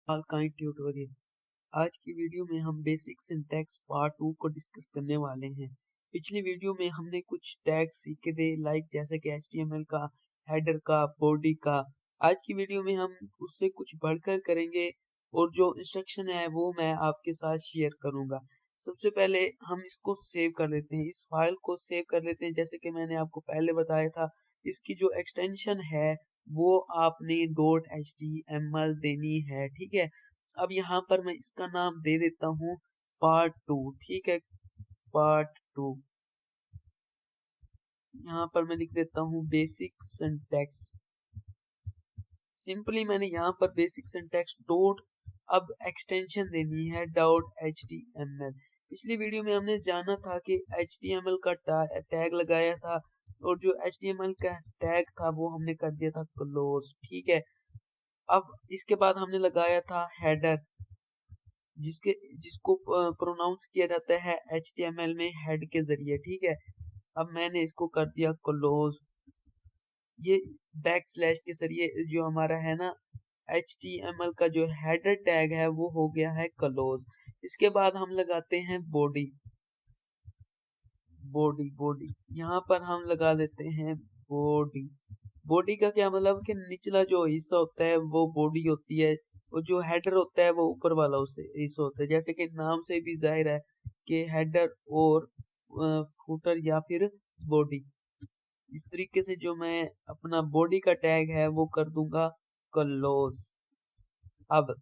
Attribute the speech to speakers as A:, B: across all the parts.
A: Kind tutorial. आज की video में हम बेसिक सिंटैक्स पार्ट 2 को डिस्कस करने वाले हैं। पिछली वीडियो में हमने कुछ टैग्स सीखे थे, लाइक जैसे कि HTML का, हेडर का, बॉडी का। आज की वीडियो में हम उससे कुछ बढ़कर करेंगे और जो इंस्ट्रक्शन है वो मैं आपके साथ शेयर करूंगा। सबसे पहले हम इसको सेव कर लेते हैं, इस फाइल को सेव कर लेते हैं। जैसे कि मैंने आपको पहले बताया था, इसकी जो एक्सटेंशन है वो आपने .html देनी है, ठीक है। अब यहाँ पर मैं इसका नाम दे देता हूँ पार्ट 2, ठीक है, पार्ट 2। यहाँ पर मैं लिख देता हूँ बेसिक सिंटैक्स। सिंपली मैंने यहाँ पर बेसिक सिंटैक्स डॉट, अब एक्सटेंशन देनी है .html। पिछली वीडियो में हमने जाना था कि HTML का टैग लगाया था और जो HTML का टैग था वो हमने कर दिया था क्लोज, ठीक है। अब इसके बाद हमने लगाया था हेडर, जिसको प्रोनाउंस किया जाता है HTML में हेड के जरिए, ठीक है। अब मैंने इसको कर दिया क्लोज। ये बैक स्लैश के जरिए जो हमारा है ना HTML का जो हेडर टैग है वो हो गया है क्लोज। इसके बाद हम लगाते हैं बॉडी। बॉडी यहाँ पर हम लगा देते हैं बॉडी। बॉडी का क्या मतलब कि निचला जो हिस्सा होता है वो बॉडी होती है, और जो हेडर होता है वो ऊपर वाला उससे हिस्सा होता है। जैसे कि नाम से भी जाहिर है कि हेडर और फुटर या फिर बॉडी। इस तरीके से जो मैं अपना बॉडी का टैग है वो कर दूंगा क्लोज। अब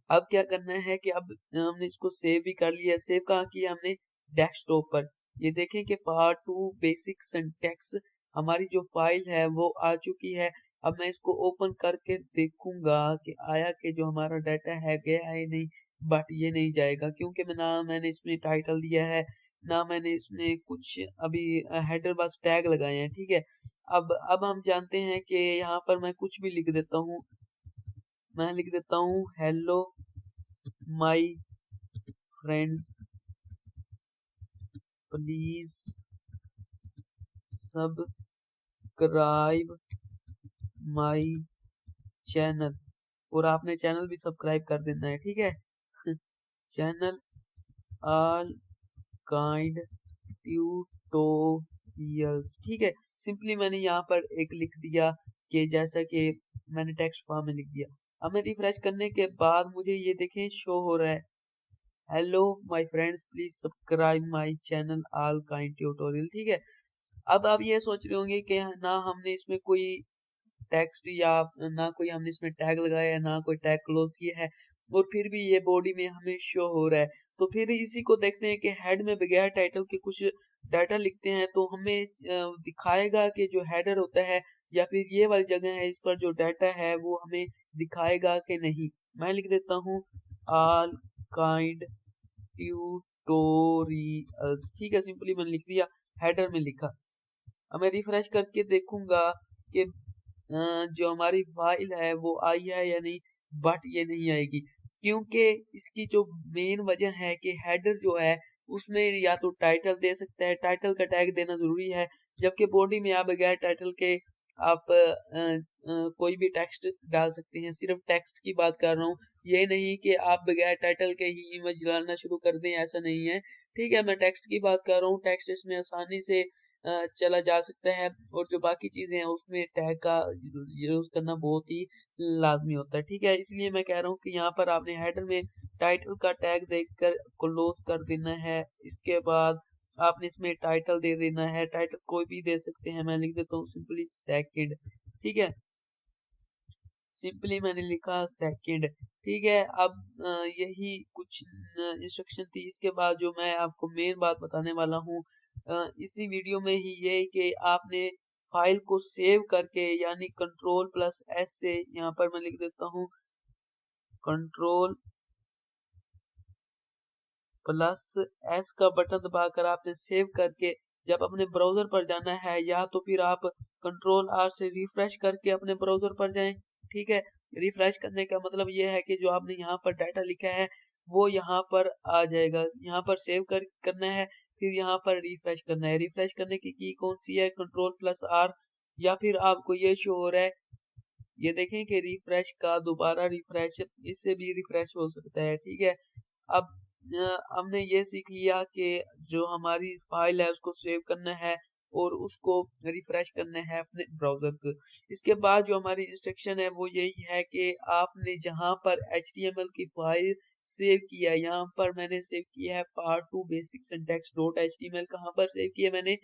A: क्या करना है कि अब हमने इसको सेव भी कर लिया। सेव कहाँ किया हमने? डेस्कटॉप पर। ये देखें कि पार्ट 2 बेसिक सिंटैक्स हमारी जो फाइल है वो आ चुकी है। अब मैं इसको ओपन करके देखूंगा कि आया कि जो हमारा डाटा है गया है नहीं, बट ये नहीं जाएगा क्योंकि मैंने इसमें टाइटल दिया है, ना मैंने इसमें कुछ अभी हेडर बस टैग लगाए हैं, ठीक है। अब हम जानते हैं कि यहाँ पर मैं कुछ भी लिख देता हूँ। मैं लिख देता हूँ hello my friends, please subscribe my channel, और आपने चैनल भी सब्सक्राइब कर देना है, ठीक है। चैनल ऑल काइंड ट्यूटोरियल्स, ठीक है। सिंपली मैंने यहाँ पर एक लिख दिया कि जैसा कि मैंने टेक्स्ट फॉर्म में लिख दिया। अब मैं रिफ्रेश करने के बाद मुझे ये देखें शो हो रहा है hello my friends please subscribe my channel all kind tutorial, ठीक है। अब आप ये सोच रहे होंगे कि ना हमने इसमें कोई टेक्स्ट या ना कोई हमने इसमें टैग लगाया है, ना कोई टैग क्लोज किया है, और फिर भी ये बॉडी में हमें शो हो रहा है। तो फिर इसी को देखते हैं कि हेड में बगैर टाइटल के कुछ डाटा लिखते हैं तो हमें दिखाएगा कि जो हेडर होता है या फिर ये वाली जगह है इस पर जो डाटा है वो हमें दिखाएगा कि नहीं। मैं लिख देता हूँ ऑल काइंड ट्यूटोरियल्स, ठीक है। सिंपली मैंने लिख दिया, हेडर में लिखा। अब मैं रिफ्रेश करके देखूंगा कि जो हमारी फाइल है वो आई है या नहीं, बट ये नहीं आएगी क्योंकि इसकी जो मेन वजह है कि हेडर जो है उसमें या तो टाइटल दे सकता है, टाइटल का टैग देना जरूरी है, जबकि बॉडी में आप बगैर टाइटल के आप कोई भी टेक्स्ट डाल सकते हैं। सिर्फ टेक्स्ट की बात कर रहा हूँ, ये नहीं कि आप बगैर टाइटल के ही इमेज डालना शुरू कर दें, ऐसा नहीं है, ठीक है। मैं टेक्स्ट की बात कर रहा हूँ, टेक्स्ट इसमें आसानी से चला जा सकता है, और जो बाकी चीजें हैं उसमें टैग का यूज करना बहुत ही लाजमी होता है, ठीक है। इसलिए मैं कह रहा हूँ कि यहाँ पर आपने हेडर में टाइटल का टैग देकर क्लोज कर देना है। इसके बाद आपने इसमें टाइटल दे देना है, टाइटल कोई भी दे सकते हैं। मैं लिख देता हूँ सिंपली सेकंड, ठीक है। सिंपली मैंने लिखा सेकंड, ठीक है। अब यही कुछ इंस्ट्रक्शन थी। इसके बाद जो मैं आपको मेन बात बताने वाला हूँ इसी वीडियो में ही, ये कि आपने फाइल को सेव करके यानी Ctrl+S से, यहाँ पर मैं लिख देता हूँ Ctrl+S का बटन दबाकर आपने सेव करके जब अपने ब्राउजर पर जाना है, या तो फिर आप Ctrl+R से रिफ्रेश करके अपने ब्राउजर पर जाएं, ठीक है। रिफ्रेश करने का मतलब ये है कि जो आपने यहाँ पर डाटा लिखा है वो यहाँ पर आ जाएगा। यहाँ पर सेव करना है, फिर यहाँ पर रिफ्रेश करना है। रिफ्रेश करने की कौन सी है? Ctrl+R। या फिर आपको ये शो हो रहा है ये देखें कि रिफ्रेश का दोबारा रिफ्रेश इससे भी रिफ्रेश हो सकता है, ठीक है। अब हमने ये सीख लिया कि जो हमारी फाइल है उसको सेव करना है और उसको रिफ्रेश करना है अपने ब्राउज़र को। इसके बाद जो हमारी इंस्ट्रक्शन है वो यही है कि आपने जहाँ पर HTML की फाइल सेव किया है, यहाँ पर मैंने सेव किया है part2 basic syntax .html। कहाँ पर सेव किया है मैंने?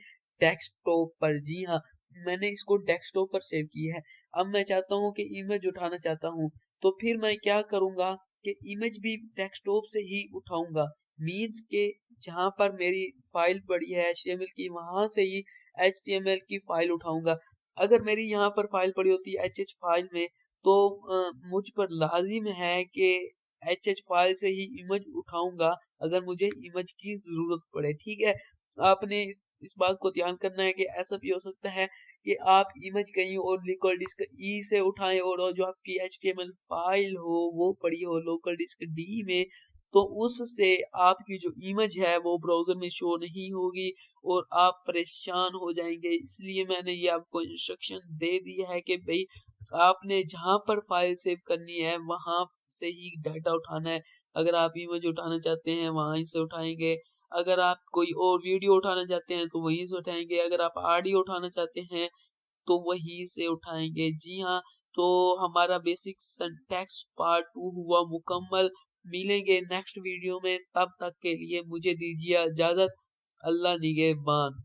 A: डेस्कटॉप पर। जी हाँ, मैंने इसको डेस्कटॉप पर सेव किया है। अब मैं चाहता हूँ कि इमेज उठाना चाहता हूँ, तो फिर मैं क्या करूँगा कि इमेज भी डेस्कटॉप से ही उठाऊँगा। मीन्स के जहाँ पर मेरी फाइल पड़ी है HTML की, वहाँ से ही HTML की फाइल उठाऊँगा। अगर मेरी यहाँ पर फाइल पड़ी होती है HH फाइल में, तो मुझ पर लाज़िम है कि HH फाइल से ही इमेज उठाऊँगा अगर मुझे इमेज की ज़रूरत पड़े, ठीक है। आपने इस बात को ध्यान करना है कि ऐसा भी हो सकता है कि आप इमेज कहीं और लोकल डिस्क ई से उठाएं और जो आपकी HTML फाइल हो वो पड़ी हो लोकल डिस्क डी में, तो उससे आपकी जो इमेज है वो ब्राउज़र में शो नहीं होगी और आप परेशान हो जाएंगे। इसलिए मैंने ये आपको इंस्ट्रक्शन दे दिया है कि भाई आपने जहाँ पर फाइल सेव करनी है वहाँ से ही डाटा उठाना है। अगर आप इमेज उठाना चाहते हैं वहीं से उठाएंगे, अगर आप कोई और वीडियो उठाना चाहते हैं तो वहीं से उठाएँगे, अगर आप ऑडियो उठाना चाहते हैं तो वहीं से उठाएँगे। जी हाँ, तो हमारा बेसिक सिंटैक्स पार्ट 2 हुआ मुकम्मल। मिलेंगे नेक्स्ट वीडियो में, तब तक के लिए मुझे दीजिए इजाज़त। अल्लाह निगहबान।